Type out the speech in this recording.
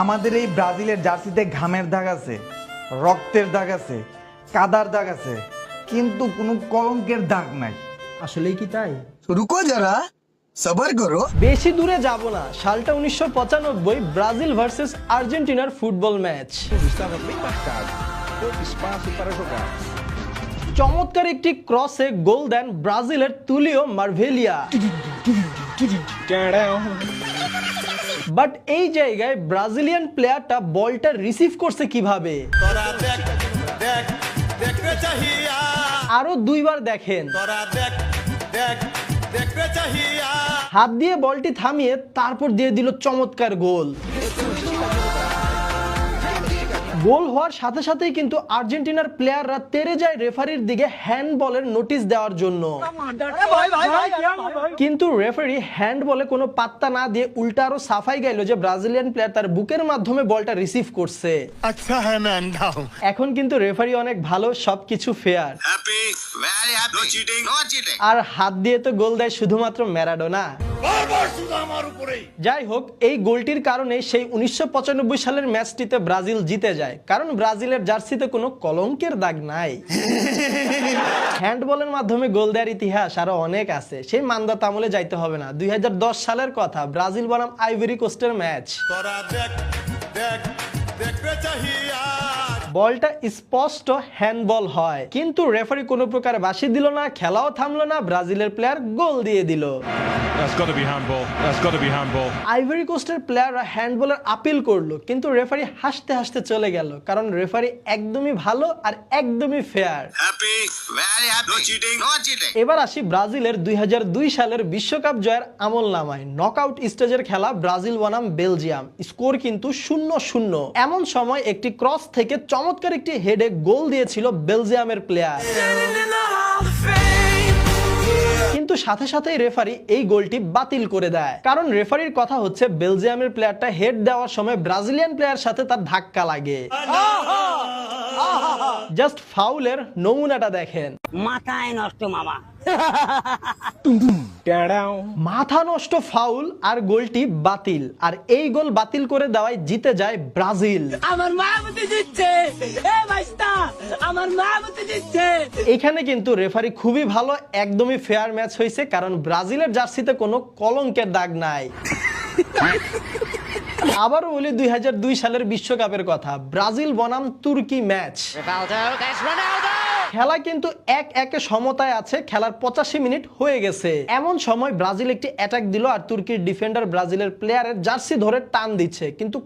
আমাদের এই ব্রাজিলের জার্সিতে ঘামের দাগ আছে, রক্তের দাগ আছে, কাদার দাগ আছে, কিন্তু কোনো কলঙ্কের দাগ নাই। আসলেই কি তাই? रुको जरा सबर करो। বেশি দূরে যাব না, সালটা 1995, ব্রাজিল ভার্সেস আর্জেন্টিনার ফুটবল ম্যাচ। চমৎকার একটি ক্রসে গোল দেন ব্রাজিলের তুলিও মার্ভেলিয়া। বাট এই জায়গায় ব্রাজিলিয়ান প্লেয়ারটা বলটা রিসিভ করছে কিভাবে? আরো দুইবার দেখেন। হাত দিয়ে বলটি থামিয়ে তারপর দিয়ে দিল চমৎকার গোল। গোল হওয়ার সাথে সাথেই কিন্তু আর্জেন্টিনার প্লেয়াররা তেড়ে যায় রেফারির দিকে হ্যান্ডবলের নোটিশ দেওয়ার জন্য, কিন্তু রেফারি হ্যান্ডবলে কোনো পাত্তা না দিয়ে উল্টা আরো সাফাই গাইল যে ব্রাজিলিয়ান প্লেয়ার তার বুকের মাধ্যমে বলটা রিসিভ করছে। अच्छा है मैं अंधा हूँ। এখন কিন্তু রেফারি অনেক ভালো, সবকিছু fair. Happy, very happy. No cheating, no cheating. আর হাত দিয়ে তো গোল দেয় শুধুমাত্র ম্যারাডোনা। যাই হোক, এই গোলটির কারণে সেই 1995 সালের ম্যাচটিতে ব্রাজিল জিতে যায়, কারণ ব্রাজিলের জার্সিতে কোনো কলঙ্কের দাগ নাই। হ্যান্ডবলের মাধ্যমে গোল দেওয়ার ইতিহাস আরো অনেক আছে, সেই মান্দা তামলে যাইতে হবে না। 2010 সালের কথা, ব্রাজিল বনাম আইভরি কোস্টের ম্যাচ। বলটা স্পষ্ট হ্যান্ডবল হয়, কিন্তু রেফারি কোনো প্রকার বাঁশি দিল না, খেলাও থামলো না, ব্রাজিলের প্লেয়ার গোল দিয়ে দিল। That's got to be handball. That's got to be handball. Ivory কোস্টের প্লেয়াররা হ্যান্ডবলের আপিল করলো, কিন্তু রেফারি হাসতে হাসতে চলে গেল, কারণ রেফারি একদমই ভালো আর একদমই fair. Happy, very happy. No cheating, no cheating. এবার আসি ব্রাজিলের 2002 সালের বিশ্বকাপ জয়ের আমল নামায়। নকআউট স্টেজের খেলা ব্রাজিল বনাম বেলজিয়াম, স্কোর কিন্তু 0-0। এমন সময় একটি ক্রস থেকে চমৎকার একটি হেডে গোল দিয়েছিল বেলজিয়ামের প্লেয়ার, কিন্তু সাথে সাথেই রেফারি এই গোলটি বাতিল করে দেয়। কারণ রেফারির কথা হচ্ছে বেলজিয়ামের প্লেয়ারটা হেড দেওয়ার সময় ব্রাজিলিয়ান প্লেয়ার সাথে তার ধাক্কা লাগে। জাস্ট ফাউলের নমুনাটা দেখেন। মাথায় নষ্ট মামা। মাথা নষ্ট ফাউল আর গোলটি বাতিল, আর এই গোল বাতিল করে দেওয়ায় জিতে যায় ব্রাজিল। আমার মা মতে দিচ্ছে, এ ভাইস্তা আমার মা মতে দিচ্ছে। এখানে কিন্তু রেফারি খুবই ভালো, একদমই ফেয়ার ম্যাচ হয়েছে, কারণ ব্রাজিলের জার্সিতে কোনো কলঙ্কের দাগ নাই। আবারও বলি 2002 সালের বিশ্বকাপের কথা, ব্রাজিল বনাম তুর্কি ম্যাচ। খেলা কিন্তু 1-1 সমতায় আছে, খেলার 85 মিনিট হয়ে গেছে। এমন সময় ব্রাজিল একটি অ্যাটাক দিল, আর তুর্কির ডিফেন্ডার ব্রাজিলের প্লেয়ারের জার্সি ধরে টান দিচ্ছে, কিন্তু